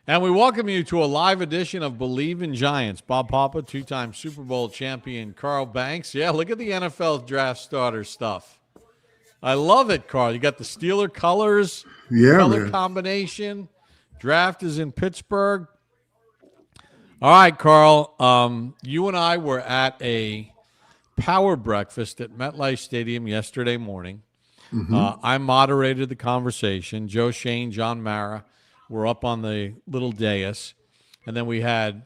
And we welcome you to a live edition of Believe in Giants. Bob Papa, two-time Super Bowl champion Carl Banks. Yeah, look at the NFL draft starter stuff. I love it, Carl. You got the Steeler colors, Yeah, color man. combination. Draft is in Pittsburgh. All right, Carl. You and I were at a power breakfast at MetLife Stadium yesterday morning. Mm-hmm. I moderated the conversation. Joe Shane, John Mara were up on the little dais. And then we had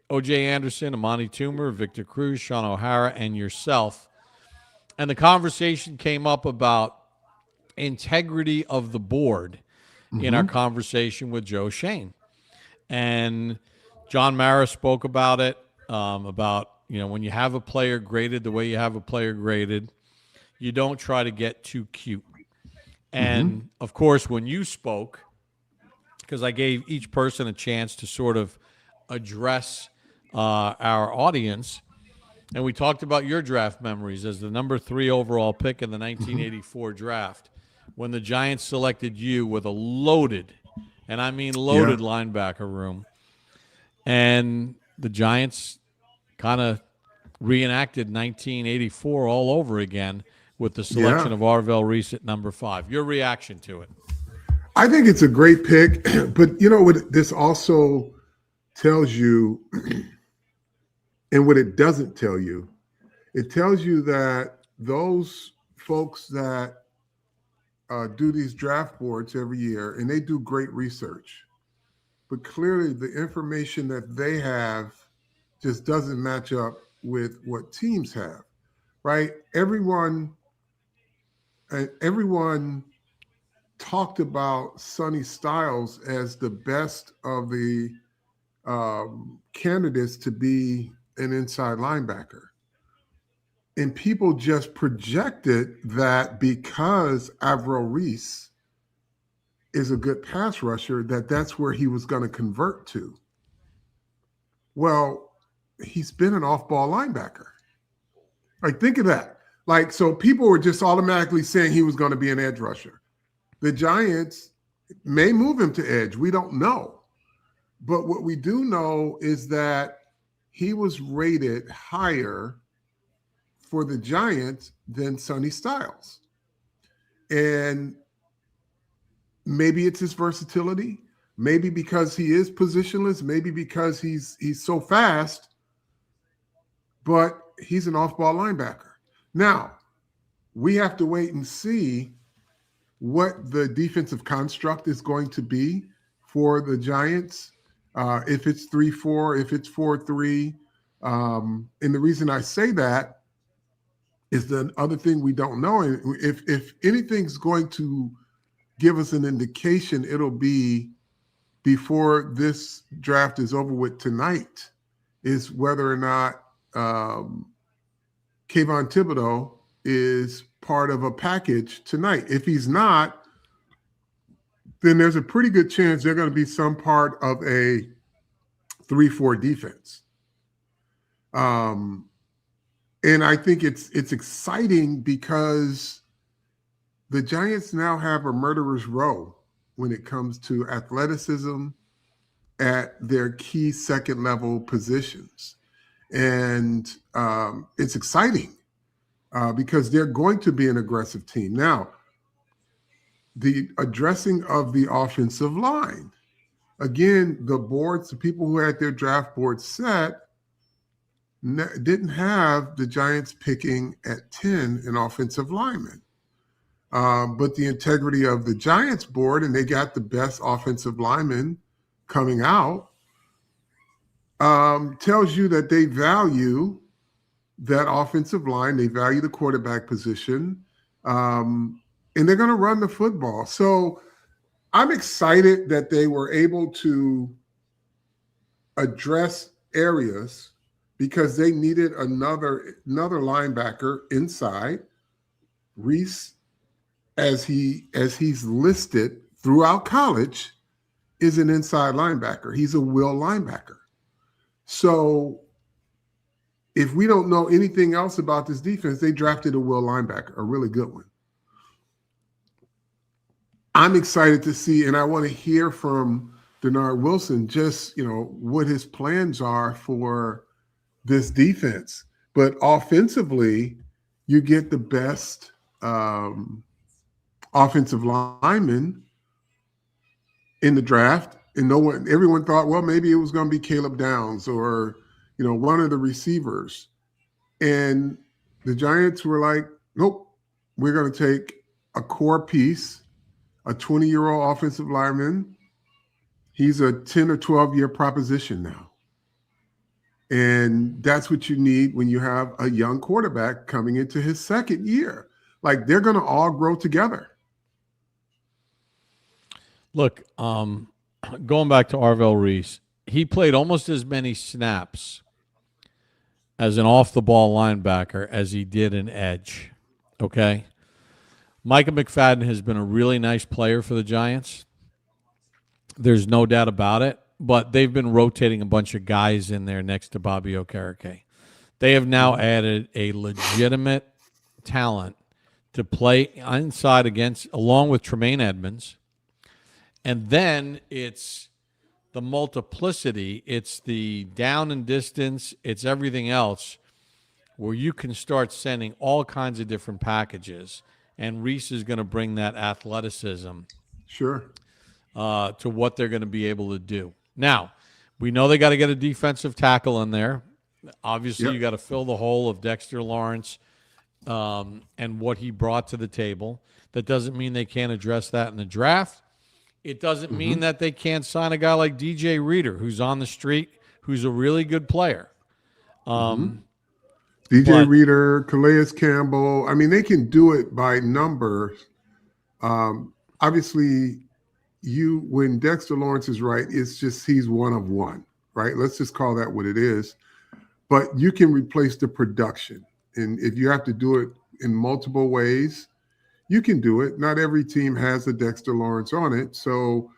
O.J. Anderson, Amani Toomer, Victor Cruz, Sean O'Hara, and yourself. And the conversation came up about integrity of the board in our Mm-hmm. conversation with Joe Shane. And John Mara spoke about it, about, when you have a player graded the way you have a player graded, you don't try to get too cute. Mm-hmm. And of course, when you spoke, because I gave each person a chance to sort of address our audience, and we talked about your draft memories as the number 3 overall pick in the Mm-hmm. 1984 draft when the Giants selected you with a loaded, and I mean Yeah. loaded linebacker room. And the Giants kind of reenacted 1984 all over again with the Yeah. selection of Arvell Reese at number 5. Your reaction to it? I think it's a great pick, but you know what this also tells you, and what it doesn't tell you, it tells you that those folks that do these draft boards every year, and they do great research, but clearly the information that they have just doesn't match up with what teams have, right? Everyone talked about Sonny Styles as the best of the candidates to be an inside linebacker. And people just projected that because Arvell Reese is a good pass rusher, that that's where he was going to convert to. Well, he's been an off-ball linebacker. Like, think of that. Like, so people were just automatically saying he was going to be an edge rusher. The Giants may move him to edge. We don't know. But what we do know is that he was rated higher for the Giants than Sonny Styles. And maybe it's his versatility. Maybe because he is positionless. Maybe because he's so fast. But he's an off-ball linebacker. Now, we have to wait and see what the defensive construct is going to be for the Giants. If it's 3-4, if it's 4-3. And the reason I say that is the other thing we don't know. If anything's going to give us an indication, it'll be before this draft is over with tonight, is whether or not Kayvon Thibodeau is part of a package tonight. If he's not, then there's a pretty good chance they're going to be some part of a 3-4 defense. And I think it's exciting because the Giants now have a murderer's row when it comes to athleticism at their key second level positions. And it's exciting because they're going to be an aggressive team. Now, the addressing of the offensive line. Again, the boards, the people who had their draft board set, didn't have the Giants picking at 10 an offensive lineman. But the integrity of the Giants board, and they got the best offensive lineman coming out, tells you that they value that offensive line. They value the quarterback position. And they're going to run the football. So I'm excited that they were able to address areas because they needed another linebacker inside. Reese, as he's listed throughout college, is an inside linebacker. He's a will linebacker. So if we don't know anything else about this defense, they drafted a will linebacker, a really good one. I'm excited to see, and I want to hear from Denard Wilson, just what his plans are for this defense. But offensively, you get the best offensive lineman in the draft, and everyone thought, well, maybe it was going to be Caleb Downs or one of the receivers, and the Giants were like, nope, we're going to take a core piece, a 20-year-old offensive lineman. He's a 10 or 12-year proposition now. And that's what you need when you have a young quarterback coming into his second year. Like, they're going to all grow together. Look, going back to Arvell Reese, he played almost as many snaps as an off-the-ball linebacker as he did an edge, okay? Micah McFadden has been a really nice player for the Giants. There's no doubt about it, but they've been rotating a bunch of guys in there next to Bobby Okereke. They have now added a legitimate talent to play inside along with Tremaine Edmonds. And then it's the multiplicity, it's the down and distance, it's everything else where you can start sending all kinds of different packages. And Reese is going to bring that athleticism Sure. To what they're going to be able to do. Now, we know they got to get a defensive tackle in there. Obviously, You got to fill the hole of Dexter Lawrence and what he brought to the table. That doesn't mean they can't address that in the draft. It doesn't mean that they can't sign a guy like DJ Reader, who's on the street, who's a really good player. DJ Reader, Calais Campbell. I mean, they can do it by numbers. Obviously, when Dexter Lawrence is right, it's just he's one of one, right? Let's just call that what it is. But you can replace the production. And if you have to do it in multiple ways, you can do it. Not every team has a Dexter Lawrence on it, so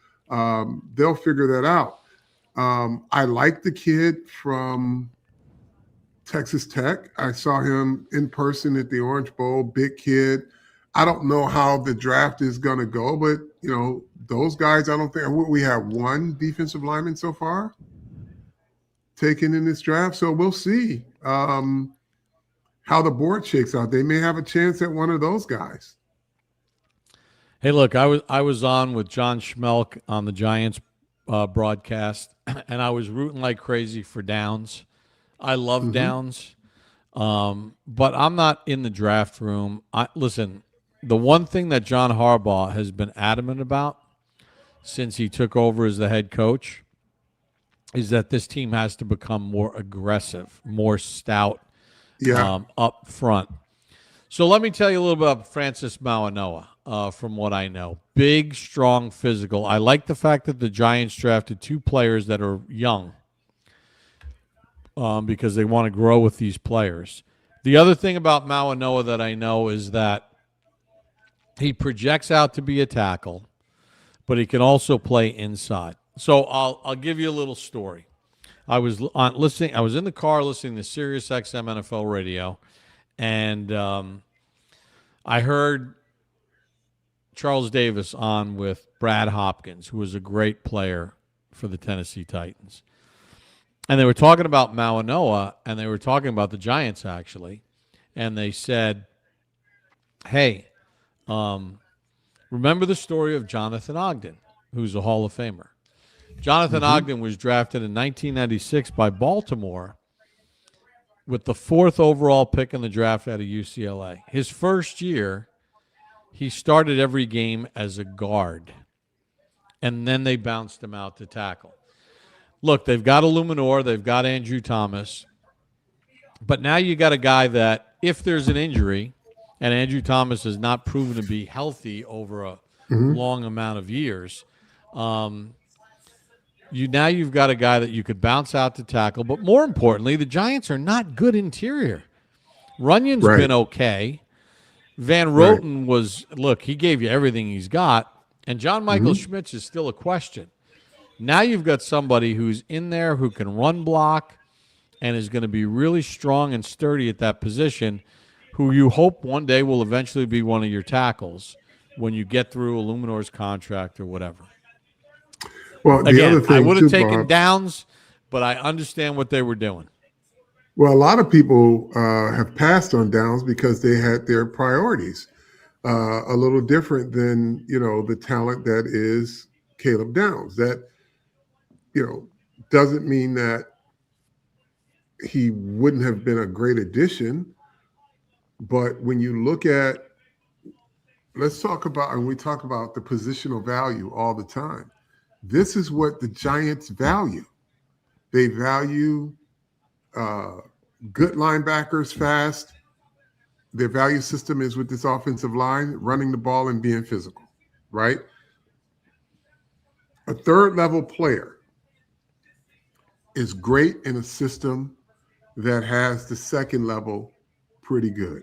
they'll figure that out. I like the kid from Texas Tech. I saw him in person at the Orange Bowl, big kid. I don't know how the draft is going to go, but, those guys, I don't think we have one defensive lineman so far taken in this draft, so we'll see how the board shakes out. They may have a chance at one of those guys. Hey, look, I was on with John Schmelk on the Giants broadcast, and I was rooting like crazy for Downs. I love Downs, but I'm not in the draft room. Listen, the one thing that John Harbaugh has been adamant about since he took over as the head coach is that this team has to become more aggressive, more stout up front. So let me tell you a little bit about Francis Mauigoa from what I know. Big, strong, physical. I like the fact that the Giants drafted two players that are young because they want to grow with these players. The other thing about Mauigoa that I know is that he projects out to be a tackle, but he can also play inside. So I'll give you a little story. I was listening. I was in the car listening to Sirius XM NFL radio, and I heard Charles Davis on with Brad Hopkins, who was a great player for the Tennessee Titans. And they were talking about Mauigoa, and they were talking about the Giants, actually. And they said, hey, remember the story of Jonathan Ogden, who's a Hall of Famer. Jonathan Ogden was drafted in 1996 by Baltimore with the 4th overall pick in the draft out of UCLA. His first year, he started every game as a guard, and then they bounced him out to tackle. Look, they've got Illuminor, they've got Andrew Thomas, but now you got a guy that if there's an injury, and Andrew Thomas has not proven to be healthy over a long amount of years, you've got a guy that you could bounce out to tackle. But more importantly, the Giants are not good interior. Runyon's been okay. Van Roten he gave you everything he's got. And John Michael Schmitz is still a question. Now you've got somebody who's in there who can run block and is going to be really strong and sturdy at that position, who you hope one day will eventually be one of your tackles when you get through Illuminor's contract or whatever. Well, the other Again, I thing would have too, taken Bob. Downs, but I understand what they were doing. Well, a lot of people have passed on Downs because they had their priorities a little different than the talent that is Caleb Downs. That doesn't mean that he wouldn't have been a great addition, but when you look at, let's talk about, and we talk about the positional value all the time. This is what the Giants value. They value uh, good linebackers fast. Their value system is with this offensive line, running the ball and being physical, right? A third level player is great in a system that has the second level pretty good.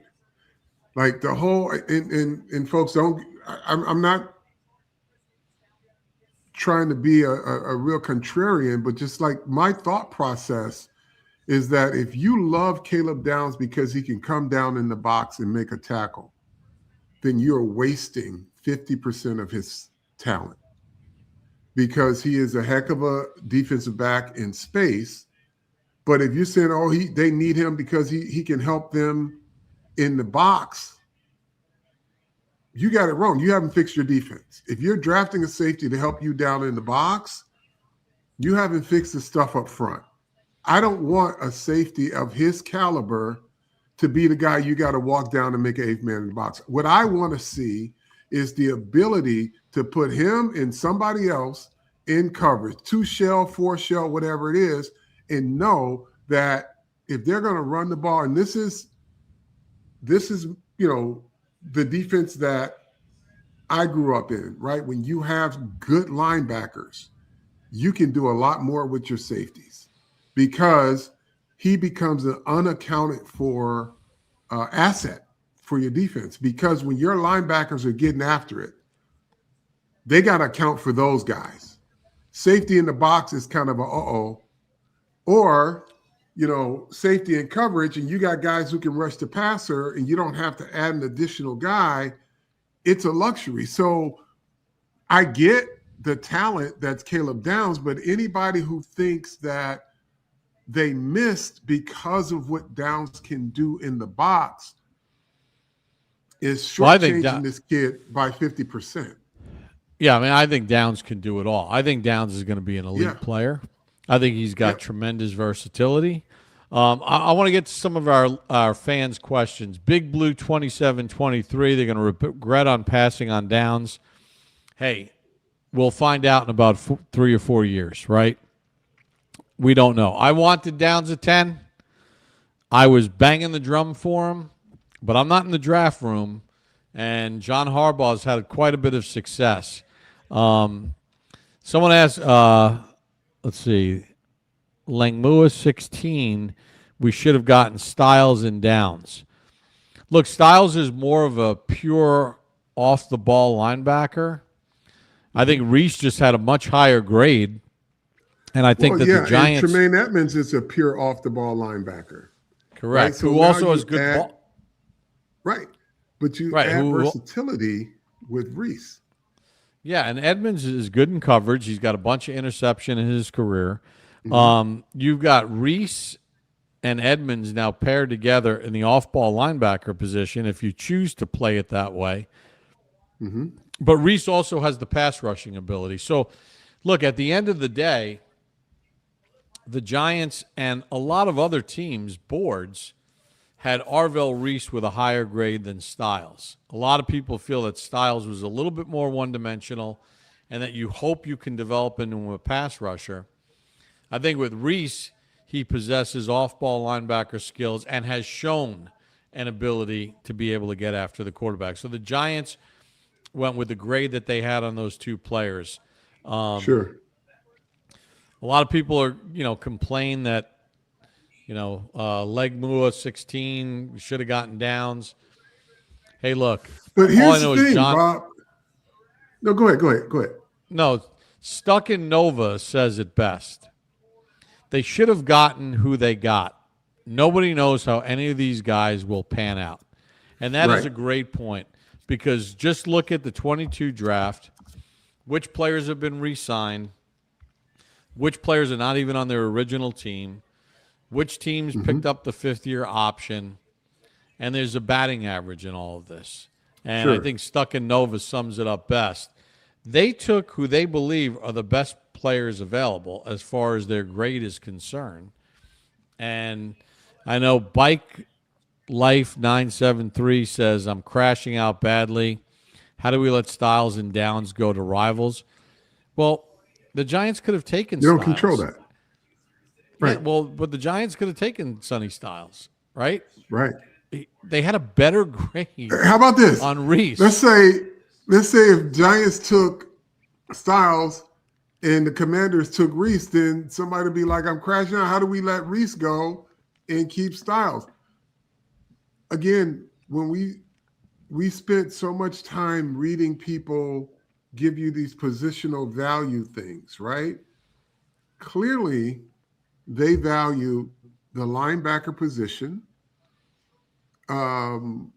Like the whole, and folks don't, I'm not trying to be a real contrarian, but just like my thought process is that if you love Caleb Downs because he can come down in the box and make a tackle, then you're wasting 50% of his talent because he is a heck of a defensive back in space. But if you're saying, oh, they need him because he can help them in the box, you got it wrong. You haven't fixed your defense. If you're drafting a safety to help you down in the box, you haven't fixed the stuff up front. I don't want a safety of his caliber to be the guy you got to walk down and make an eighth man in the box. What I want to see is the ability to put him and somebody else in coverage, 2 shell, 4 shell, whatever it is, and know that if they're going to run the ball, and this is the defense that I grew up in, right? When you have good linebackers, you can do a lot more with your safeties because he becomes an unaccounted for asset for your defense. Because when your linebackers are getting after it, they got to account for those guys. Safety in the box is kind of a uh-oh. Or, safety and coverage, and you got guys who can rush the passer, and you don't have to add an additional guy. It's a luxury. So I get the talent that's Caleb Downs, but anybody who thinks that they missed because of what Downs can do in the box is shortchanging this kid by 50%. Yeah, I mean, I think Downs can do it all. I think Downs is going to be an elite player. I think he's got tremendous versatility. I want to get to some of our fans' questions. Big Blue 2723, they're going to regret on passing on Downs. Hey, we'll find out in about 3 or 4 years, right? We don't know. I wanted Downs at 10. I was banging the drum for him, but I'm not in the draft room, and John Harbaugh has had quite a bit of success. Someone asked, let's see, Langmua 16, we should have gotten Styles and Downs. Look, Styles is more of a pure off-the-ball linebacker. I think Reese just had a much higher grade, and I think the Giants... and Tremaine Edmonds is a pure off-the-ball linebacker. Correct. Right? So who also has good ball. Right. But you add versatility with Reese. Yeah, and Edmonds is good in coverage. He's got a bunch of interception in his career. You've got Reese and Edmonds now paired together in the off-ball linebacker position if you choose to play it that way. But Reese also has the pass rushing ability. So, look, at the end of the day, the Giants and a lot of other teams' boards had Arvell Reese with a higher grade than Styles. A lot of people feel that Styles was a little bit more one-dimensional and that you hope you can develop into a pass rusher. I think with Reese, he possesses off-ball linebacker skills and has shown an ability to be able to get after the quarterback. So the Giants went with the grade that they had on those two players. Sure. A lot of people are, complain that, Legmua 16 should have gotten Downs. Hey, look. But here's the thing, Bob. No, go ahead. No, Stuck in Nova says it best. They should have gotten who they got. Nobody knows how any of these guys will pan out. And that is a great point because just look at the 22 draft, which players have been re-signed, which players are not even on their original team, which teams picked up the fifth-year option, and there's a batting average in all of this. And I think Stuck in Nova sums it up best. They took who they believe are the best players available as far as their grade is concerned. And I know Bike Life 973 says, I'm crashing out badly. How do we let Styles and Downs go to rivals? Well, the Giants could have taken You don't Styles. control that. Right. Yeah, well, but the Giants could have taken Sonny Styles, right? Right. They had a better grade. How about this? On Reese. Let's say if Giants took Styles and the Commanders took Reese, then somebody would be like, I'm crashing out. How do we let Reese go and keep Styles? Again, when we spent so much time reading people give you these positional value things, right? Clearly, they value the linebacker position of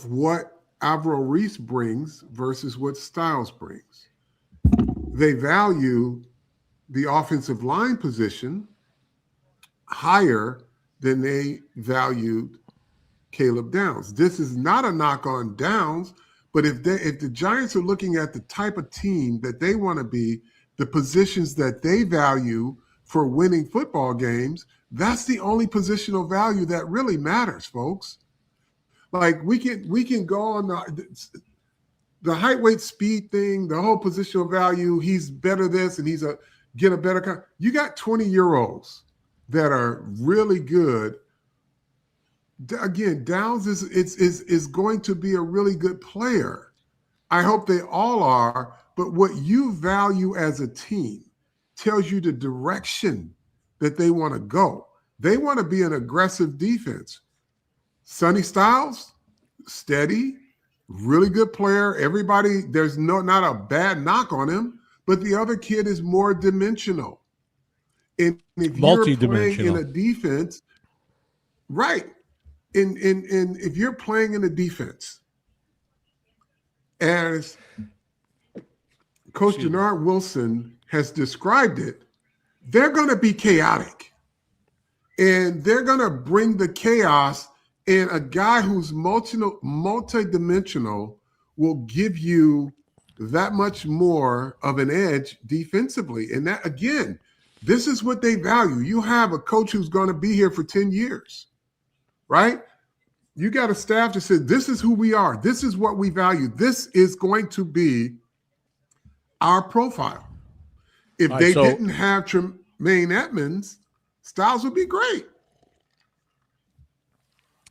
what Arvell Reese brings versus what Styles brings. They value the offensive line position higher than they valued Caleb Downs. This is not a knock on Downs, but if the Giants are looking at the type of team that they want to be, the positions that they value for winning football games, that's the only positional value that really matters, folks. Like we can go on the height, weight, speed thing, the whole positional value. He's better this, and get a better. You got 20-year-olds that are really good. Again, Downs is going to be a really good player. I hope they all are. But what you value as a team tells you the direction that they want to go. They want to be an aggressive defense. Sonny Styles, steady, really good player. Everybody, there's not a bad knock on him, but the other kid is more dimensional. And if you're playing in a defense, right, and if you're playing in a defense, as Coach Jannard Wilson has described it, they're going to be chaotic. And they're going to bring the chaos, and a guy who's multidimensional will give you that much more of an edge defensively. And that, again, this is what they value. You have a coach who's going to be here for 10 years, right? You got a staff that says, this is who we are. This is what we value. This is going to be our profile. If they didn't have Tremaine Edmonds, Styles would be great.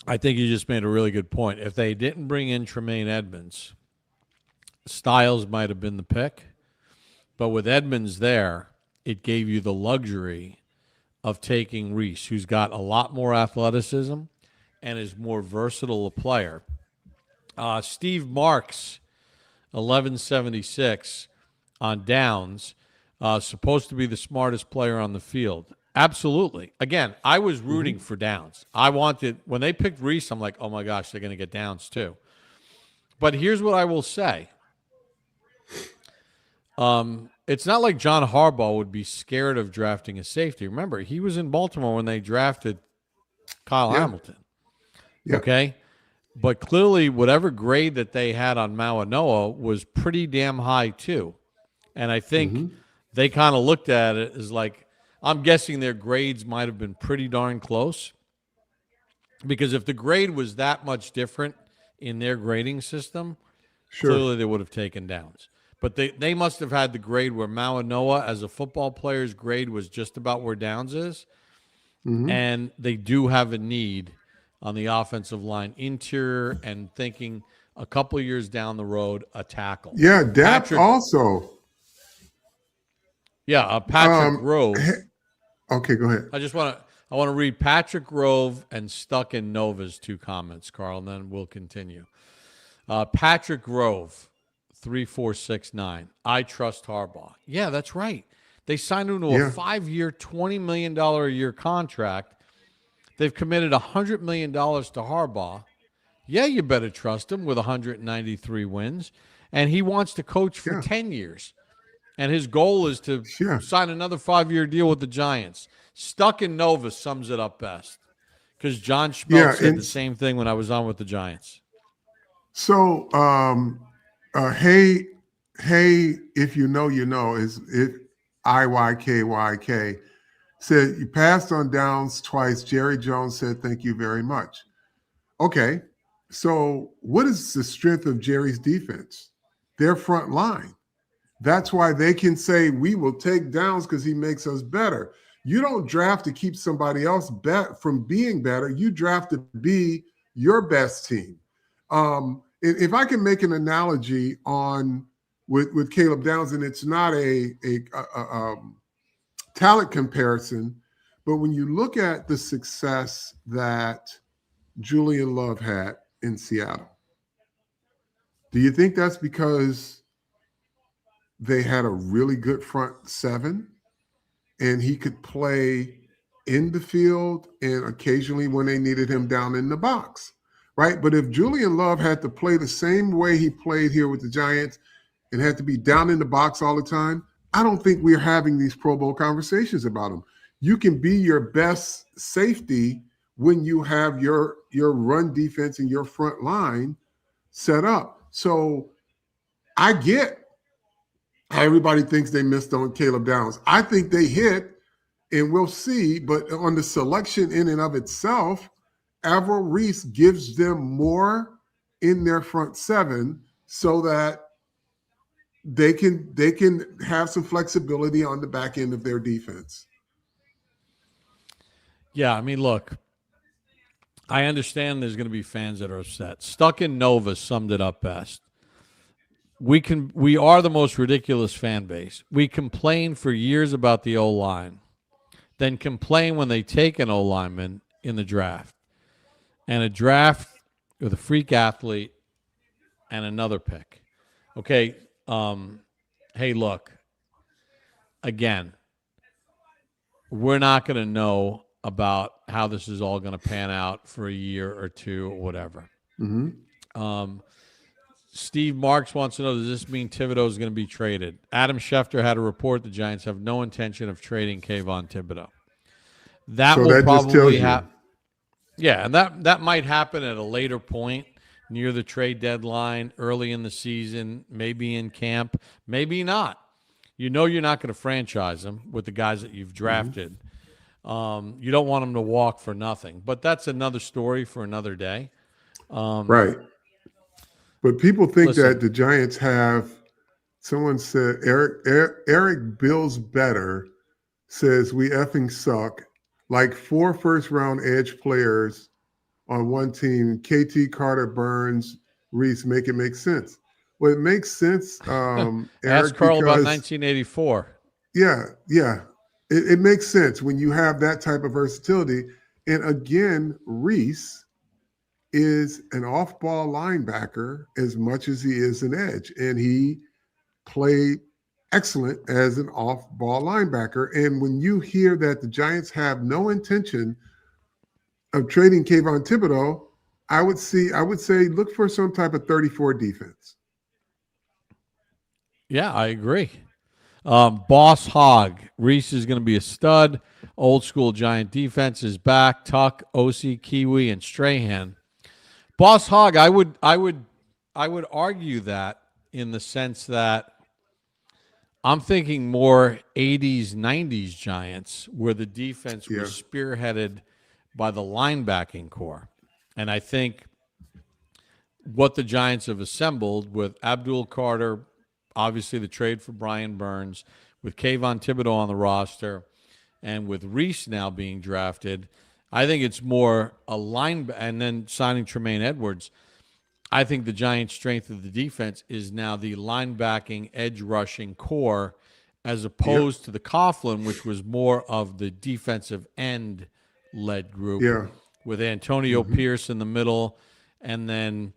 I think you just made a really good point. If they didn't bring in Tremaine Edmonds, Styles might have been the pick. But with Edmonds there, it gave you the luxury of taking Reese, who's got a lot more athleticism and is more versatile a player. Steve Marks, 1176 on Downs, supposed to be the smartest player on the field. Absolutely. Again, I was rooting for Downs. I wanted, when they picked Reese, I'm like, oh my gosh, they're going to get Downs too. But here's what I will say. It's not like John Harbaugh would be scared of drafting a safety. Remember, he was in Baltimore when they drafted Kyle Hamilton. Yeah. Okay? But clearly, whatever grade that they had on Mauigoa was pretty damn high too. And I think they kind of looked at it as like, I'm guessing their grades might have been pretty darn close. Because if the grade was that much different in their grading system, clearly they would have taken Downs. But they must have had the grade where Mauigoa as a football player's grade was just about where Downs is. And they do have a need on the offensive line, interior, and thinking a couple of years down the road, a tackle. Yeah, depth also. Yeah, Patrick Grove. Okay, go ahead. I want to read Patrick Grove and Stuck in Nova's two comments, Carl, and then we'll continue. Patrick Grove, 3469. I trust Harbaugh. Yeah, that's right. They signed him to a 5-year, $20 million a year contract. They've committed $100 million to Harbaugh. Yeah, you better trust him with 193 wins. And he wants to coach for 10 years. And his goal is to Yeah. sign another 5-year deal with the Giants. Stuck in Nova sums it up best. Because John Schmeltz Yeah. said And the same thing when I was on with the Giants. so, hey, if you know, you know, is it IYKYK said you passed on downs twice. Jerry Jones said, thank you very much. Okay. So, what is the strength of Jerry's defense? Their front line. That's why they can say, we will take downs because he makes us better. You don't draft to keep somebody else from being better. You draft to be your best team. If I can make an analogy on with Caleb Downs, and it's not a talent comparison, but when you look at the success that Julian Love had in Seattle, do you think that's because they had a really good front seven and he could play in the field and occasionally when they needed him down in the box, right? But if Julian Love had to play the same way he played here with the Giants and had to be down in the box all the time, I don't think we're having these Pro Bowl conversations about him. You can be your best safety when you have your run defense and your front line set up. So I get how everybody thinks they missed on Caleb Downs. I think they hit, and we'll see. But on the selection in and of itself, Arvell Reese gives them more in their front seven so that they can have some flexibility on the back end of their defense. Yeah, I mean, look, I understand there's going to be fans that are upset. Stuck in Nova summed it up best. We are the most ridiculous fan base. We complain for years about the O-line, then complain when they take an O-lineman in the draft. And a draft with a freak athlete and another pick. Okay, hey, look, again, we're not going to know about how this is all going to pan out for a year or two or whatever. Mm-hmm. Steve Marks wants to know, does this mean Thibodeau is going to be traded? Adam Schefter had a report the Giants have no intention of trading Kayvon Thibodeau. That So will that just tells probably you. happen. Yeah, and that might happen at a later point, near the trade deadline, early in the season, maybe in camp, maybe not. You know you're not going to franchise him with the guys that you've drafted. You don't want him to walk for nothing. But that's another story for another day. Right. But people think Listen, that the Giants have, someone said, Eric Bills Better says, we effing suck. Like 4 first-round edge players on one team, KT, Carter, Burns, Reese, make it make sense. Well, it makes sense, ask Eric, Carl about because, 1984. yeah. It makes sense when you have that type of versatility. And again, Reese is an off-ball linebacker as much as he is an edge. And he played excellent as an off-ball linebacker. And when you hear that the Giants have no intention of trading Kayvon Thibodeau, I would say look for some type of 34 defense. Yeah, I agree. Boss Hog. Reese is going to be a stud. Old school Giant defense is back. Tuck, OC, Kiwi, and Strahan. Boss Hog, I would argue that in the sense that I'm thinking more 80s, 90s Giants where the defense was spearheaded by the linebacking core. And I think what the Giants have assembled with Abdul Carter, obviously the trade for Brian Burns, with Kayvon Thibodeau on the roster, and with Reese now being drafted, I think it's more a line, and then signing Tremaine Edwards. I think the Giants' strength of the defense is now the linebacking, edge rushing core, as opposed to the Coughlin, which was more of the defensive end led group with Antonio Pierce in the middle, and then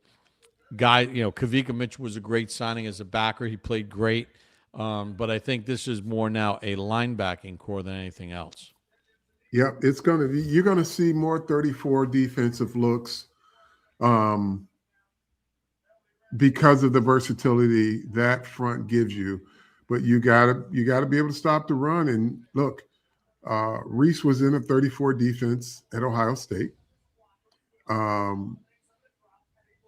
Kavika Mitchell was a great signing as a backer. He played great. But I think this is more now a linebacking core than anything else. Yep, you're gonna see more 34 defensive looks because of the versatility that front gives you. but you gotta be able to stop the run. And look, Reese was in a 34 defense at Ohio State.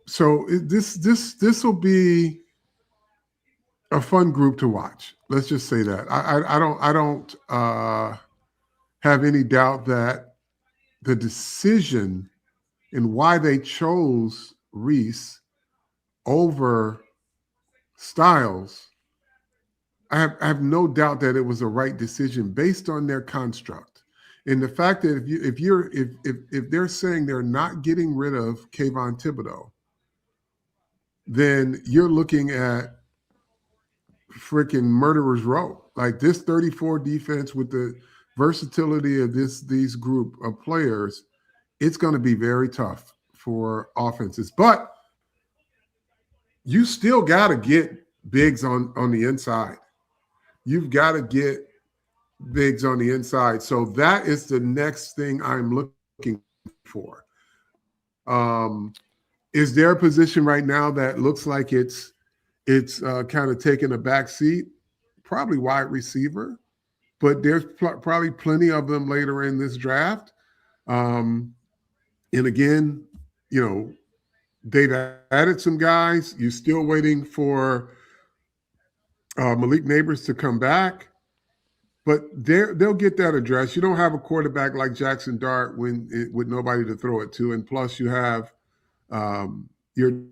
So this will be a fun group to watch. Let's just say that. I don't have any doubt that the decision and why they chose Reese over Styles, I have no doubt that it was the right decision based on their construct. And the fact that if they're saying they're not getting rid of Kayvon Thibodeau, then you're looking at freaking murderer's row. Like this 34 defense with the versatility of these group of players, it's going to be very tough for offenses. But you still got to get bigs on the inside. You've got to get bigs on the inside. So that is the next thing I'm looking for. Is there a position right now that looks like it's kind of taking a back seat? Probably wide receiver, but there's probably plenty of them later in this draft. And again, they've added some guys. You're still waiting for Malik Neighbors to come back, but they'll get that addressed. You don't have a quarterback like Jackson Dart with nobody to throw it to, and plus you have your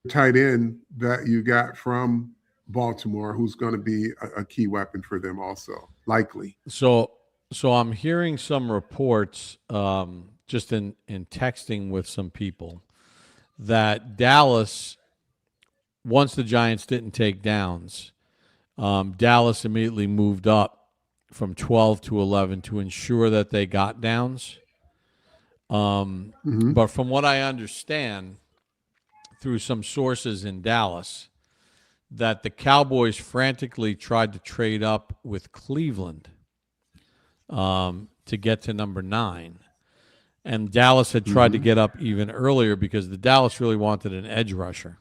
tight end that you got from Baltimore, who's going to be a key weapon for them also, likely. So I'm hearing some reports, just in texting with some people, that Dallas, once the Giants didn't take downs, Dallas immediately moved up from 12 to 11 to ensure that they got downs. But from what I understand through some sources in Dallas, that the Cowboys frantically tried to trade up with Cleveland to get to number 9. And Dallas had tried to get up even earlier because the Dallas really wanted an edge rusher.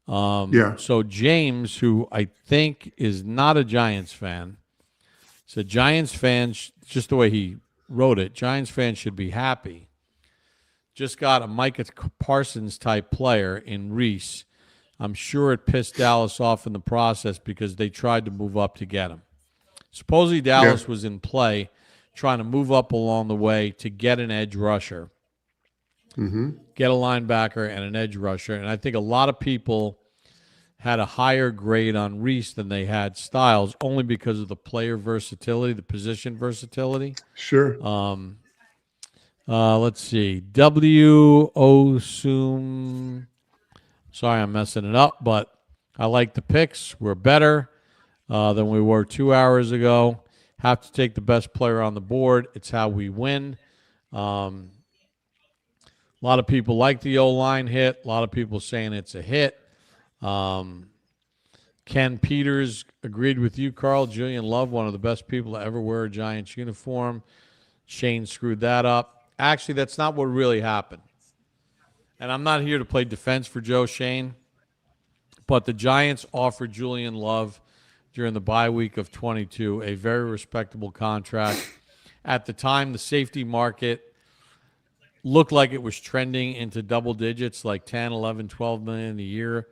So James, who I think is not a Giants fan, said Giants fans, just the way he wrote it, Giants fans should be happy. Just got a Micah Parsons type player in Reese. I'm sure it pissed Dallas off in the process because they tried to move up to get him. Supposedly Dallas was in play trying to move up along the way to get an edge rusher, get a linebacker and an edge rusher. And I think a lot of people had a higher grade on Reese than they had Styles, only because of the player versatility, the position versatility. Sure. Let's see. W. Osum. Sorry, I'm messing it up, but I like the picks. We're better than we were 2 hours ago. Have to take the best player on the board. It's how we win. A lot of people like the O-line hit. A lot of people saying it's a hit. Ken Peters agreed with you, Carl. Julian Love, one of the best people to ever wear a Giants uniform. Shane screwed that up. Actually, that's not what really happened. And I'm not here to play defense for Joe Shane, but the Giants offered Julian Love during the bye week of 22 a very respectable contract. At the time, the safety market looked like it was trending into double digits, like 10, 11, 12 million a year.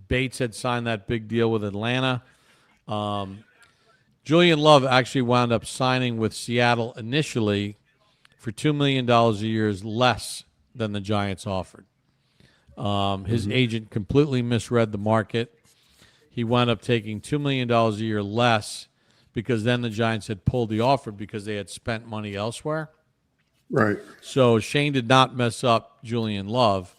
Bates had signed that big deal with Atlanta. Julian Love actually wound up signing with Seattle initially for $2 million a year less than the Giants offered. His agent completely misread the market. He wound up taking $2 million a year less because then the Giants had pulled the offer because they had spent money elsewhere. Right. So Shane did not mess up Julian Love.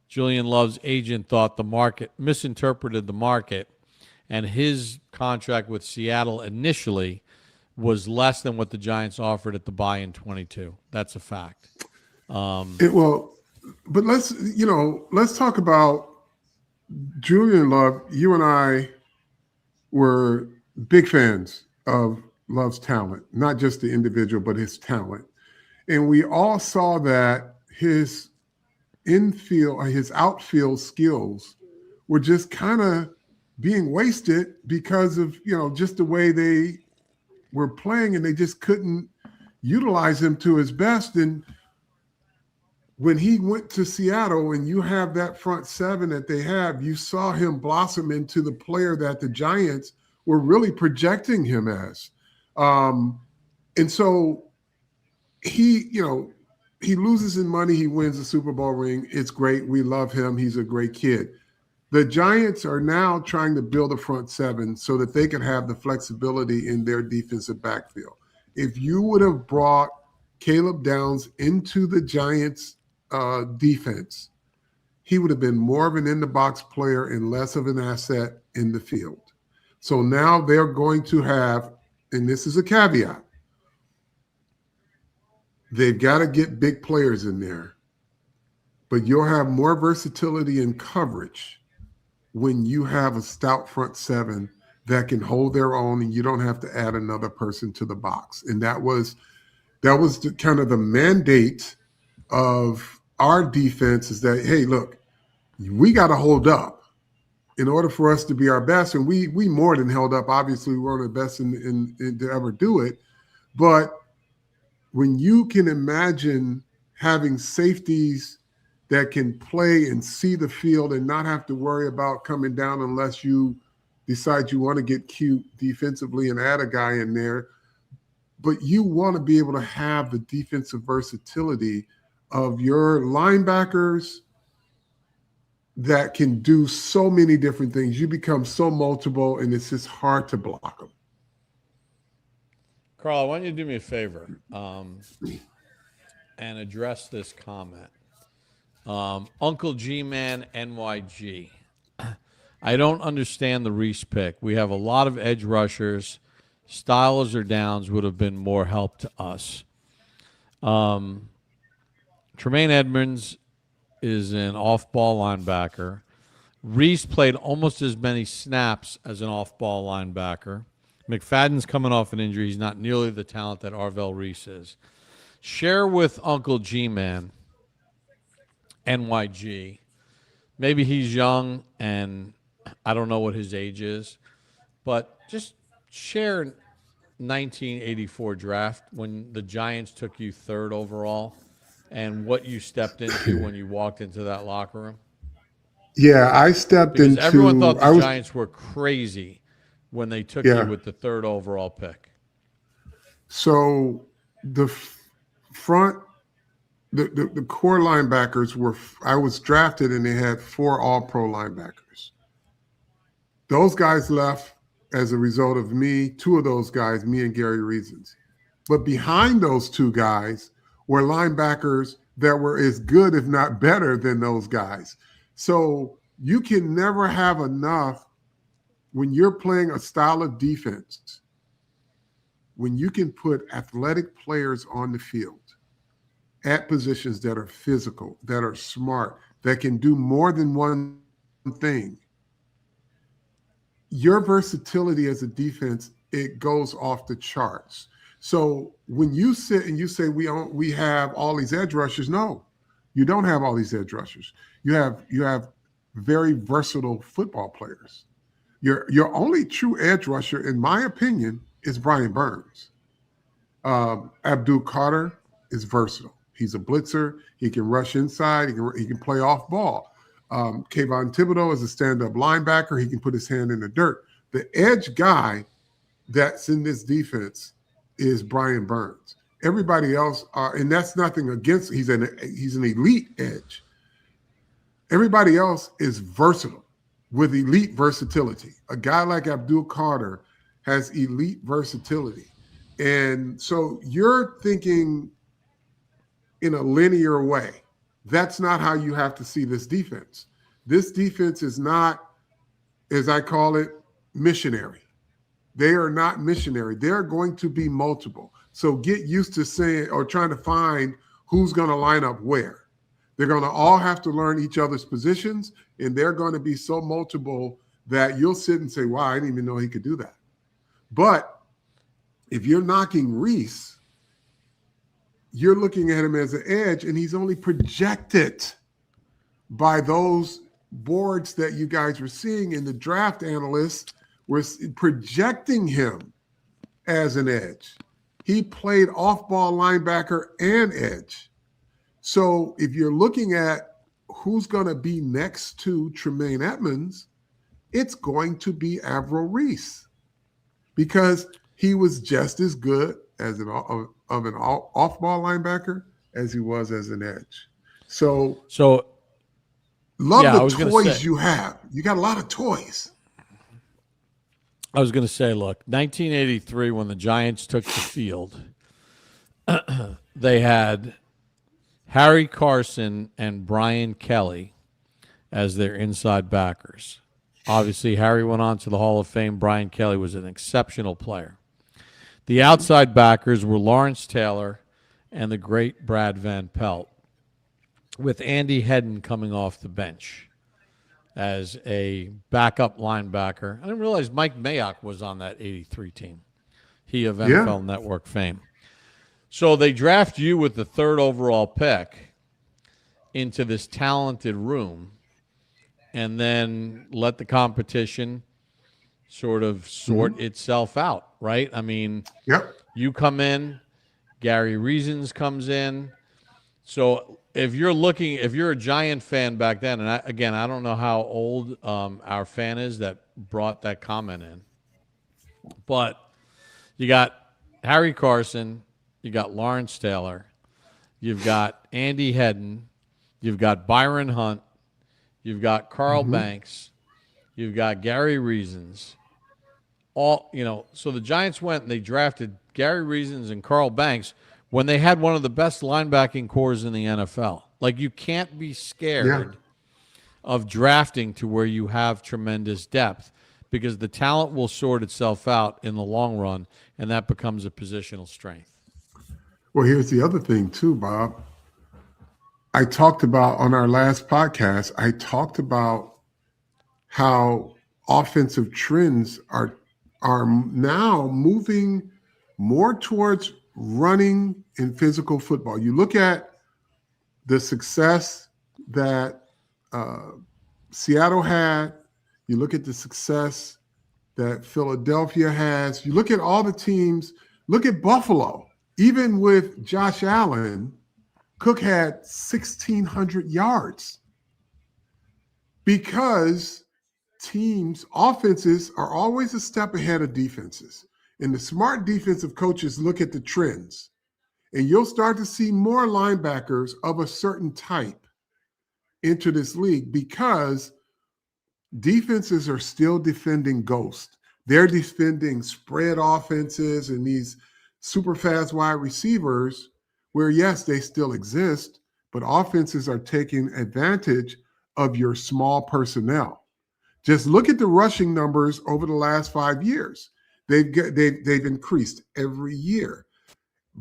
Julian Love's agent thought the market, misinterpreted the market, and his contract with Seattle initially was less than what the Giants offered at the buy in 22. That's a fact. But let's talk about Julian Love. You and I were big fans of Love's talent, not just the individual, but his talent. And we all saw that his outfield skills were just kind of being wasted because of, just the way they were playing, and they just couldn't utilize him to his best. And when he went to Seattle and you have that front seven that they have, you saw him blossom into the player that the Giants were really projecting him as. And so he loses in money. He wins the Super Bowl ring. It's great. We love him. He's a great kid. The Giants are now trying to build a front seven so that they can have the flexibility in their defensive backfield. If you would have brought Caleb Downs into the Giants defense, he would have been more of an in-the-box player and less of an asset in the field. So now they're going to have, and this is a caveat, they've got to get big players in there, but you'll have more versatility in coverage when you have a stout front seven that can hold their own and you don't have to add another person to the box. And that was the kind of the mandate of our defense, is that, hey, look, we got to hold up in order for us to be our best. And we more than held up. Obviously, we weren't the best in to ever do it. But when you can imagine having safeties that can play and see the field and not have to worry about coming down unless you decide you want to get cute defensively and add a guy in there, but you want to be able to have the defensive versatility of your linebackers that can do so many different things. You become so multiple, and it's just hard to block them. Carl, why don't you do me a favor and address this comment? Uncle G-Man NYG. I don't understand the Reese pick. We have a lot of edge rushers. Styles or Downs would have been more help to us. Tremaine Edmonds is an off-ball linebacker. Reese played almost as many snaps as an off-ball linebacker. McFadden's coming off an injury. He's not nearly the talent that Arvell Reese is. Share with Uncle G-Man, NYG. Maybe he's young and I don't know what his age is, but just share 1984 draft when the Giants took you 3rd overall and what you stepped into when you walked into that locker room. Yeah, I stepped because into. Everyone thought the Giants were crazy when they took you with the 3rd overall pick. So the front, the core linebackers were. I was drafted, and they had 4 All-Pro linebackers. Those guys left as a result of me. 2 of those guys, me and Gary Reasons. But behind those 2 guys were linebackers that were as good, if not better, than those guys. So you can never have enough when you're playing a style of defense, when you can put athletic players on the field at positions that are physical, that are smart, that can do more than one thing. Your versatility as a defense, it goes off the charts. So when you sit and you say we have all these edge rushers, no, you don't have all these edge rushers. You have very versatile football players. Your only true edge rusher, in my opinion, is Brian Burns. Abdul Carter is versatile. He's a blitzer. He can rush inside. He can play off ball. Kayvon Thibodeau is a stand-up linebacker. He can put his hand in the dirt. The edge guy that's in this defense is Brian Burns. Everybody else, and that's nothing against. He's an elite edge. Everybody else is versatile with elite versatility. A guy like Abdul Carter has elite versatility. And so you're thinking in a linear way. That's not how you have to see this defense. This defense is not, as I call it, missionary. They are not missionary. They're going to be multiple. So get used to saying or trying to find who's going to line up where. They're going to all have to learn each other's positions, and they're going to be so multiple that you'll sit and say, wow, I didn't even know he could do that. But if you're knocking Reese, you're looking at him as an edge, and he's only projected by those boards that you guys were seeing, and the draft analysts were projecting him as an edge. He played off-ball linebacker and edge. So if you're looking at who's going to be next to Tremaine Edmonds, it's going to be Arvell Reese, because he was just as good as an off-ball linebacker as he was as an edge. So love the toys you have. You got a lot of toys. I was going to say, look, 1983, when the Giants took the field, they had Harry Carson and Brian Kelly as their inside backers. Obviously, Harry went on to the Hall of Fame. Brian Kelly was an exceptional player. The outside backers were Lawrence Taylor and the great Brad Van Pelt, with Andy Hedden coming off the bench as a backup linebacker. I didn't realize Mike Mayock was on that 83 team. He of NFL Network fame. So they draft you with the 3rd overall pick into this talented room, and then let the competition sort of sort itself out, right? I mean, you come in, Gary Reasons comes in. So if you're a Giant fan back then, and I don't know how old our fan is that brought that comment in, but you got Harry Carson, you got Lawrence Taylor, you've got Andy Hedden, you've got Byron Hunt, you've got Carl Banks, you've got Gary Reasons. So the Giants went and they drafted Gary Reasons and Carl Banks when they had one of the best linebacking cores in the NFL. Like, you can't be scared of drafting to where you have tremendous depth, because the talent will sort itself out in the long run, and that becomes a positional strength. Well, here's the other thing too, Bob. I talked about on our last podcast, I talked about how offensive trends are now moving more towards running in physical football. You look at the success that Seattle had, you look at the success that Philadelphia has, you look at all the teams, look at Buffalo. Even with Josh Allen, Cook had 1,600 yards, because offenses are always a step ahead of defenses. And the smart defensive coaches look at the trends, and you'll start to see more linebackers of a certain type enter this league, because defenses are still defending ghost. They're defending spread offenses and these super fast wide receivers where, yes, they still exist, but offenses are taking advantage of your small personnel. Just look at the rushing numbers over the last 5 years. They've increased every year,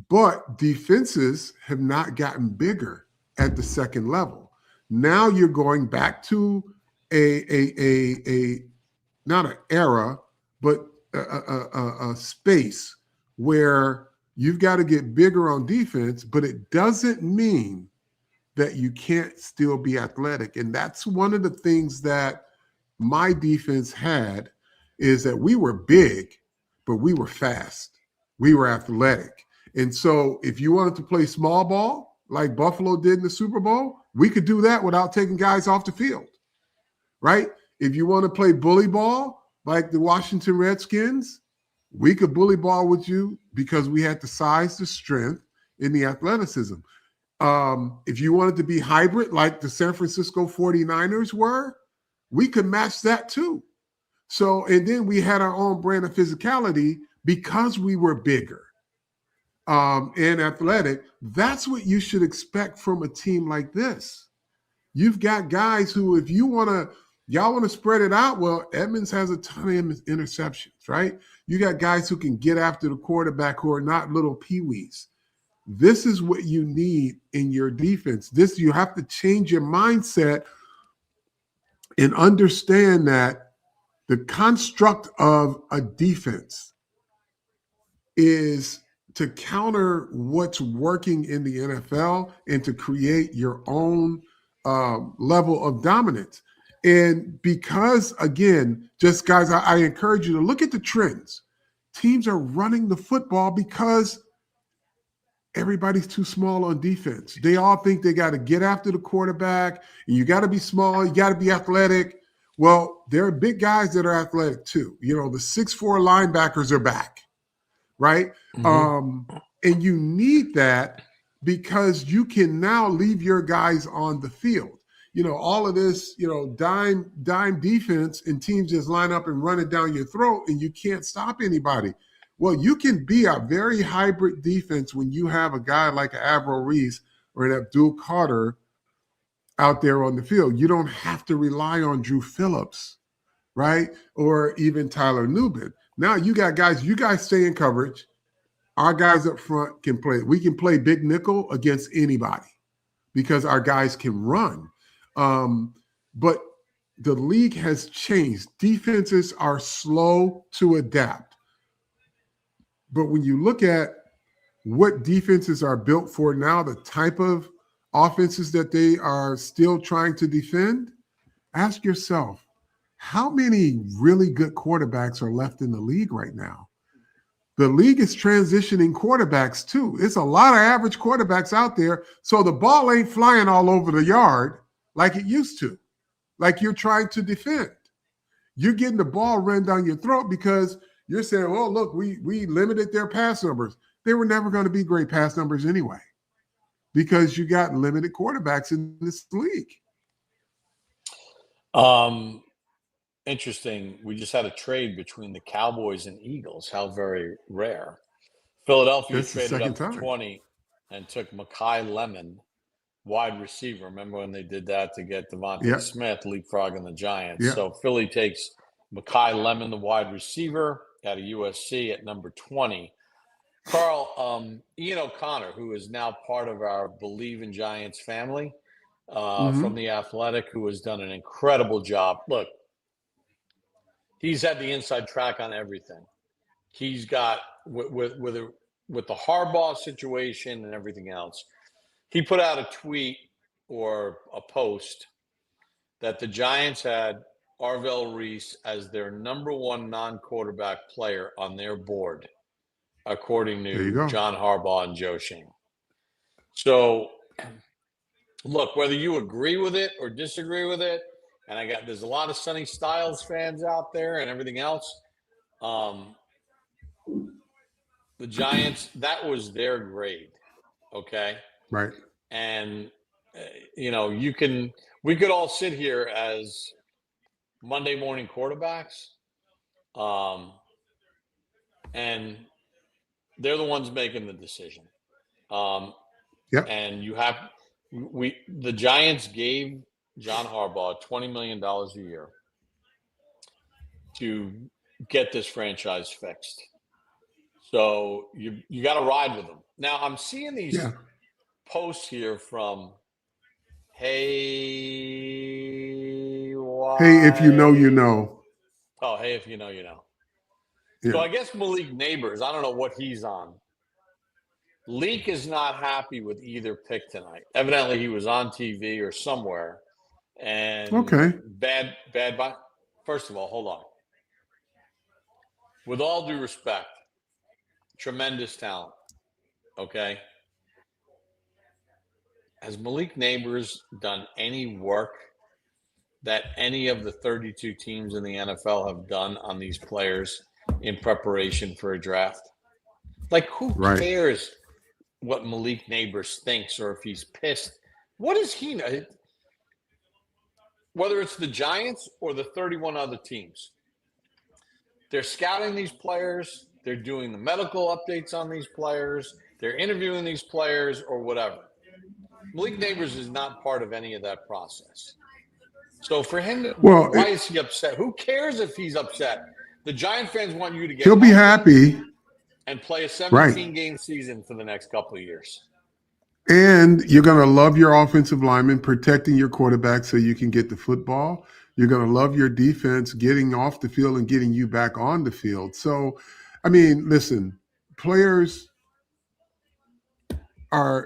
but defenses have not gotten bigger at the second level. Now you're going back to a not an era, but a space where you've got to get bigger on defense, but it doesn't mean that you can't still be athletic. And that's one of the things that my defense had, is that we were big, but we were fast. We were athletic. And so if you wanted to play small ball like Buffalo did in the Super Bowl, we could do that without taking guys off the field, right? If you want to play bully ball like the Washington Redskins, we could bully ball with you because we had the size, the strength, and the athleticism. If you wanted to be hybrid like the San Francisco 49ers were, we could match that too. So, and then we had our own brand of physicality because we were bigger and athletic. That's what you should expect from a team like this. You've got guys who, if y'all want to spread it out, well, Edmonds has a ton of interceptions, right? You got guys who can get after the quarterback who are not little peewees. This is what you need in your defense. You have to change your mindset and understand that the construct of a defense is to counter what's working in the NFL and to create your own level of dominance. And because, again, just guys, I encourage you to look at the trends. Teams are running the football because everybody's too small on defense. They all think they got to get after the quarterback, and you got to be small, you got to be athletic. Well, there are big guys that are athletic too. The 6'4" linebackers are back, right? And you need that because you can now leave your guys on the field. All of this, dime defense, and teams just line up and run it down your throat, and you can't stop anybody. Well, you can be a very hybrid defense when you have a guy like an Arvell Reese or an Abdul Carter out there on the field. You don't have to rely on Drew Phillips, right? Or even Tyler Nubin. Now you got guys, you guys stay in coverage. Our guys up front can play. We can play big nickel against anybody because our guys can run. But the league has changed. Defenses are slow to adapt. But when you look at what defenses are built for now, the type of offenses that they are still trying to defend, ask yourself, how many really good quarterbacks are left in the league right now? The league is transitioning quarterbacks too. It's a lot of average quarterbacks out there. So the ball ain't flying all over the yard like it used to, like you're trying to defend. You're getting the ball run down your throat because you're saying, well, look, we limited their pass numbers. They were never going to be great pass numbers anyway because you got limited quarterbacks in this league. Interesting. We just had a trade between the Cowboys and Eagles. How very rare. Philadelphia traded up to 20 and took Mekhi Lemon, wide receiver. Remember when they did that to get Devontae Smith leapfrogging the Giants? So Philly takes Mekhi Lemon, the wide receiver, out of USC at number 20. Carl, Ian O'Connor, who is now part of our Believe in Giants family from The Athletic, who has done an incredible job. Look, he's had the inside track on everything. He's got, with the Harbaugh situation and everything else, he put out a tweet or a post that the Giants had Arvell Reese as their number one non-quarterback player on their board, according to John Harbaugh and Joe Schoen. So, look, whether you agree with it or disagree with it, and there's a lot of Sonny Styles fans out there and everything else. The Giants, that was their grade, okay? Right. And we could all sit here as Monday morning quarterbacks, and they're the ones making the decision. And the Giants gave John Harbaugh $20 million a year to get this franchise fixed. So you got to ride with them. Now I'm seeing these posts here from Hey, if you know, you know. Oh, hey, if you know, you know. Yeah. So I guess Malik Neighbors, I don't know what he's on. Leak is not happy with either pick tonight. Evidently, he was on TV or somewhere. And bad. First of all, hold on. With all due respect, tremendous talent. Okay. Has Malik Neighbors done any work that any of the 32 teams in the NFL have done on these players in preparation for a draft? Like, who cares what Malik Neighbors thinks or if he's pissed? What does he know? Whether it's the Giants or the 31 other teams, they're scouting these players. They're doing the medical updates on these players. They're interviewing these players or whatever. Malik Neighbors is not part of any of that process. So for him, why is he upset? Who cares if he's upset? The Giant fans want you to get. He'll be happy and play a 17-game season for the next couple of years. And you're going to love your offensive lineman protecting your quarterback so you can get the football. You're going to love your defense getting off the field and getting you back on the field. So, I mean, listen, players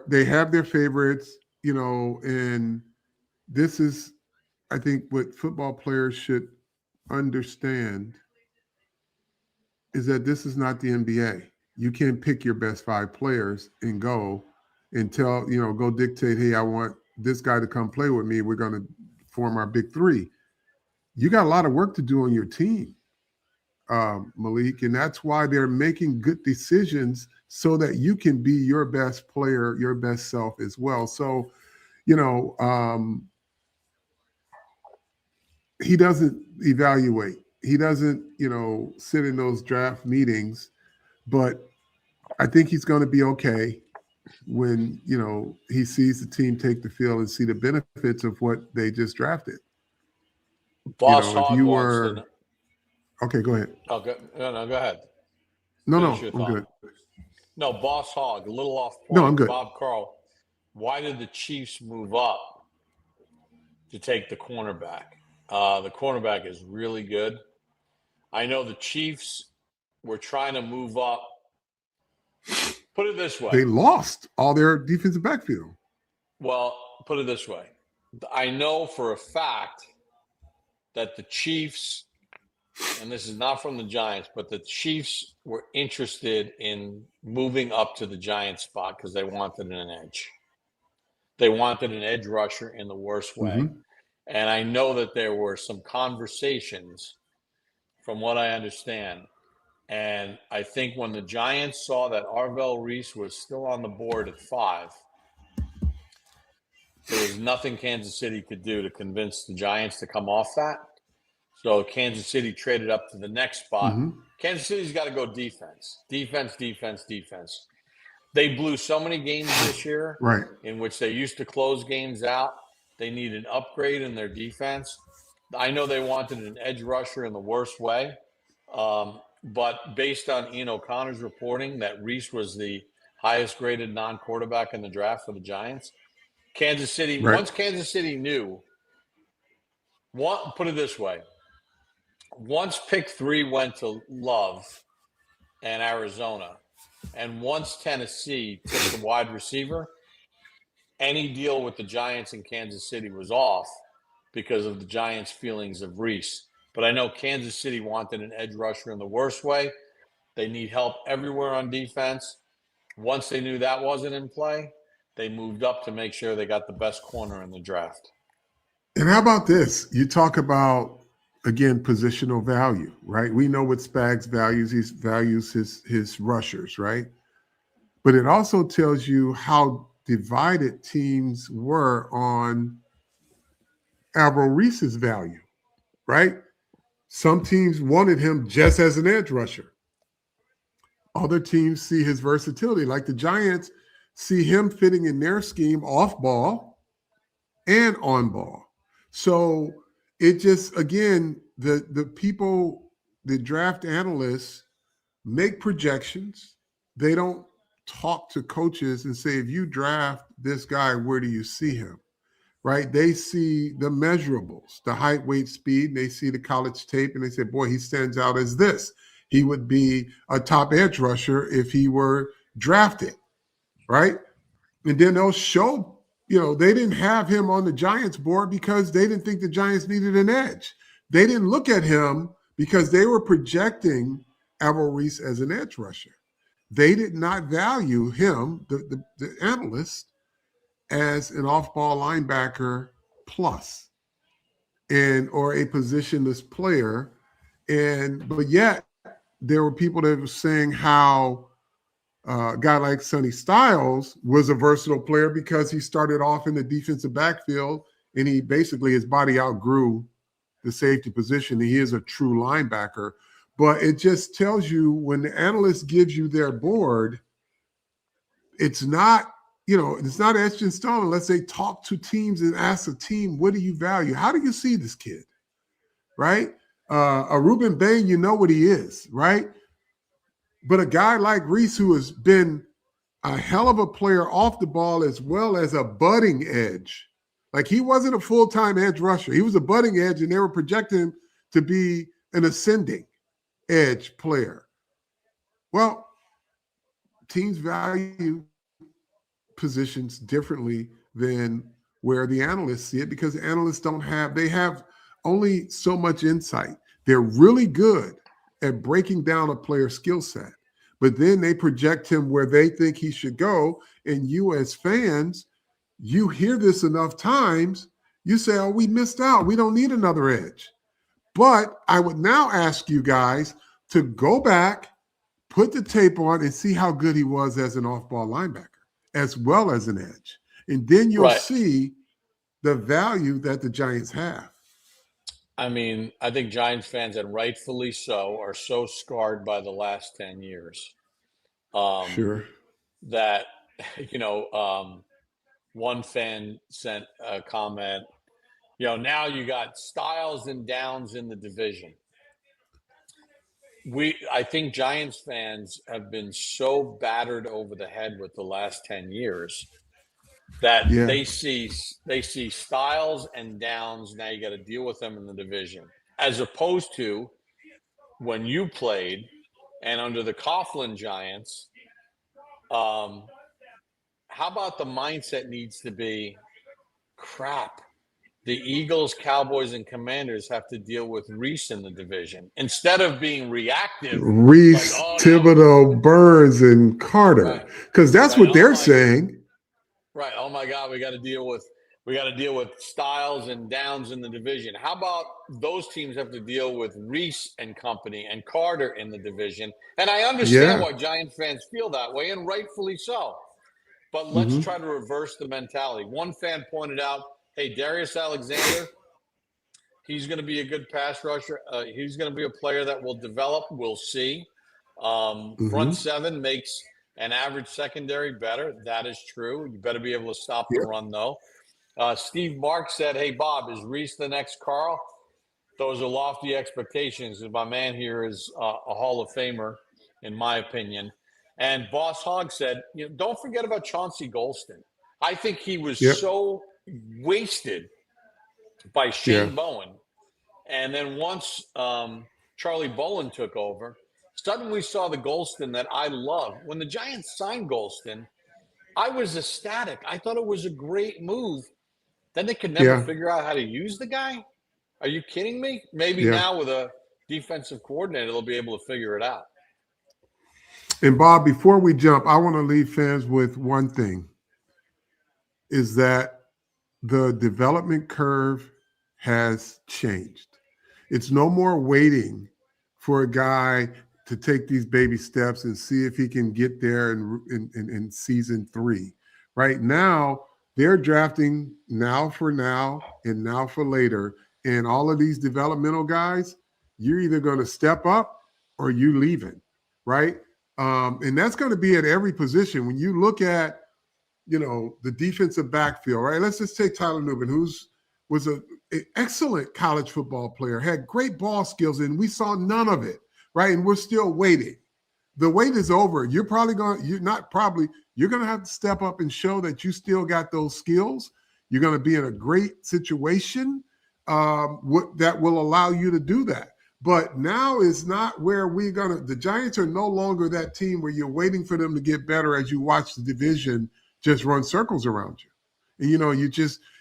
they have their favorites, and this is I think what football players should understand is that this is not the NBA. You can't pick your best 5 players and go and go dictate, hey, I want this guy to come play with me. We're going to form our big 3. You got a lot of work to do on your team, Malik, and that's why they're making good decisions so that you can be your best player, your best self as well. So, he doesn't evaluate. He doesn't, sit in those draft meetings, but I think he's going to be okay when, he sees the team take the field and see the benefits of what they just drafted. Boss If Hog you wants to were, okay, go ahead. Oh, no, go ahead. No, Finish your I'm thought. good. No, Boss Hog, a little off point. No, I'm good. Bob Carl, why did the Chiefs move up to take the cornerback? The cornerback is really good. I know the Chiefs were trying to move up. Put it this way. They lost all their defensive backfield. Well, put it this way. I know for a fact that the Chiefs, and this is not from the Giants, but the Chiefs were interested in moving up to the Giants spot because they wanted an edge. They wanted an edge rusher in the worst way. Mm-hmm. And I know that there were some conversations, from what I understand. And I think when the Giants saw that Arvell Reese was still on the board at 5, there was nothing Kansas City could do to convince the Giants to come off that. So Kansas City traded up to the next spot. Mm-hmm. Kansas City's got to go defense. Defense. They blew so many games this year, right, in which they used to close games out. They need an upgrade in their defense. I know they wanted an edge rusher in the worst way. But based on Ian O'Connor's reporting that Reese was the highest graded non-quarterback in the draft for the Giants, Kansas City, right. once Kansas City knew, put it this way, once pick 3 went to Love and Arizona, and once Tennessee took the wide receiver, any deal with the Giants in Kansas City was off because of the Giants' feelings of Reese. But I know Kansas City wanted an edge rusher in the worst way. They need help everywhere on defense. Once they knew that wasn't in play, they moved up to make sure they got the best corner in the draft. And how about this? You talk about, again, positional value, right? We know what Spags values. He values his rushers, right? But it also tells you how divided teams were on Arvell Reese's value, right? Some teams wanted him just as an edge rusher. Other teams see his versatility, like the Giants see him fitting in their scheme off ball and on ball. So it just, again, the people, the draft analysts make projections. They don't talk to coaches and say, if you draft this guy, where do you see him? Right? They see the measurables, the height, weight, speed. They see the college tape and they say, boy, he stands out as this. He would be a top edge rusher if he were drafted, right? And then they'll show, they didn't have him on the Giants board because they didn't think the Giants needed an edge. They didn't look at him because they were projecting Arvell Reese as an edge rusher. They did not value him, the analyst, as an off-ball linebacker plus or a positionless player. But yet there were people that were saying how a guy like Sonny Styles was a versatile player because he started off in the defensive backfield and he basically, his body outgrew the safety position. He is a true linebacker. But it just tells you when the analyst gives you their board, it's not, it's not etched in stone unless they talk to teams and ask a team, what do you value? How do you see this kid? Right? A Ruben Bain, you know what he is, right? But a guy like Reese, who has been a hell of a player off the ball as well as a budding edge, like he wasn't a full-time edge rusher. He was a budding edge, and they were projecting him to be an ascending edge player. Well, teams value positions differently than where the analysts see it, because the analysts they have only so much insight. They're really good at breaking down a player's skill set, but then they project him where they think he should go. And you, as fans, you hear this enough times, you say, oh, we missed out. We don't need another edge. But I would now ask you guys to go back, put the tape on, and see how good he was as an off-ball linebacker, as well as an edge. And then you'll see the value that the Giants have. I mean, I think Giants fans, and rightfully so, are so scarred by the last 10 years. Sure. That, one fan sent a comment, now you got Styles and Downs in the division. I think Giants fans have been so battered over the head with the last 10 years that they see Styles and Downs. Now you got to deal with them in the division, as opposed to when you played and under the Coughlin Giants. How about the mindset needs to be, crap, the Eagles, Cowboys, and Commanders have to deal with Reese in the division, instead of being reactive. Reese, Thibodeau, Burns, and Carter, because that's what they're saying. Right. Oh my God, we got to deal with Styles and Downs in the division. How about those teams have to deal with Reese and company and Carter in the division? And I understand why Giants fans feel that way, and rightfully so. But let's try to reverse the mentality. One fan pointed out, hey, Darius Alexander, he's going to be a good pass rusher. He's going to be a player that will develop. We'll see. Front seven makes an average secondary better. That is true. You better be able to stop the run, though. Steve Mark said, hey, Bob, is Reese the next Carl? Those are lofty expectations. And my man here is a Hall of Famer, in my opinion. And Boss Hogg said, don't forget about Chauncey Golston. I think he was so wasted by Shane Bowen. And then once Charlie Bolin took over, suddenly we saw the Golston that I love. When the Giants signed Golston, I was ecstatic. I thought it was a great move. Then they could never figure out how to use the guy. Are you kidding me? Maybe now with a defensive coordinator, they'll be able to figure it out. And Bob, before we jump, I want to leave fans with one thing, is that the development curve has changed. It's no more waiting for a guy to take these baby steps and see if he can get there in season 3. Right now, they're drafting now for now and now for later. And all of these developmental guys, you're either going to step up or you leaving, right? And that's going to be at every position. When you look at, the defensive backfield, right? Let's just take Tyler Nubin, was an excellent college football player, had great ball skills, and we saw none of it, right? And we're still waiting. The wait is over. You're going to have to step up and show that you still got those skills. You're going to be in a great situation that will allow you to do that. But now is not where the Giants are no longer that team where you're waiting for them to get better as you watch the division just run circles around you. And,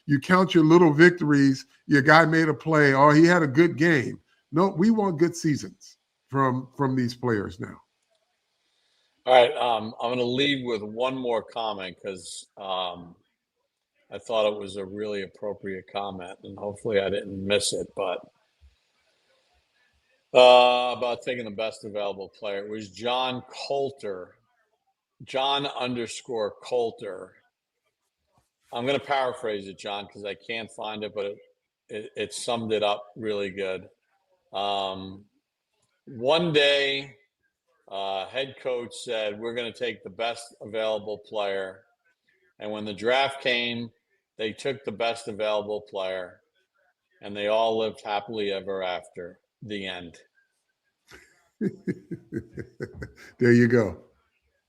you count your little victories. Your guy made a play, or he had a good game. No, we want good seasons from these players now. All right. I'm going to leave with one more comment because I thought it was a really appropriate comment, and hopefully I didn't miss it. But about taking the best available player, it was John Coulter, John_Coulter. I'm going to paraphrase it, John, because I can't find it, but it summed it up really good. One day, head coach said, we're going to take the best available player. And when the draft came, they took the best available player, and they all lived happily ever after. The end. There you go.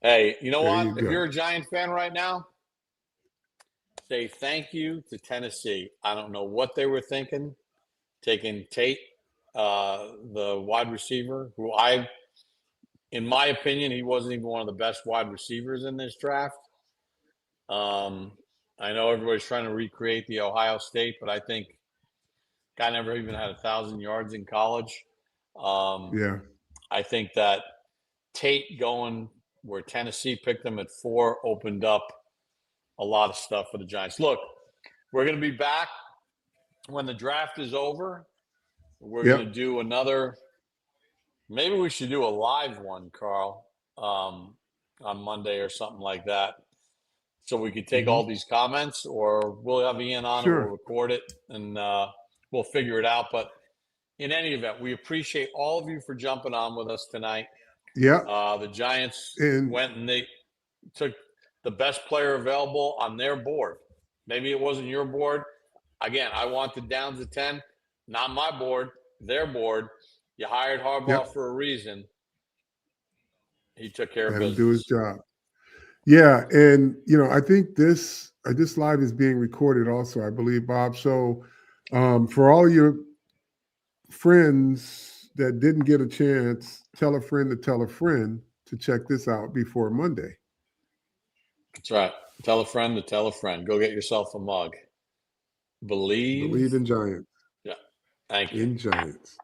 Hey, you know what? If you're a Giant fan right now, say thank you to Tennessee. I don't know what they were thinking, taking Tate, the wide receiver, who in my opinion, he wasn't even one of the best wide receivers in this draft. I know everybody's trying to recreate the Ohio State, but I think guy never even had 1,000 yards in college. Yeah. I think that Tate going where Tennessee picked him at 4 opened up a lot of stuff for the Giants. Look, we're going to be back when the draft is over. We're going to do another. Maybe we should do a live one, Carl, on Monday or something like that, so we could take all these comments, or we'll have Ian on and we'll record it and we'll figure it out. But in any event, we appreciate all of you for jumping on with us tonight. Yeah. The Giants went and they took the best player available on their board. Maybe it wasn't your board. Again, I wanted Downs at 10, not my board, their board. You hired Harbaugh for a reason. He took care of business. Do his job. Yeah, and I think this live is being recorded also, I believe, Bob. So for all your friends that didn't get a chance, tell a friend to check this out before Monday. That's right. Tell a friend to tell a friend. Go get yourself a mug. Believe in Giants. Yeah. Thank you. In Giants.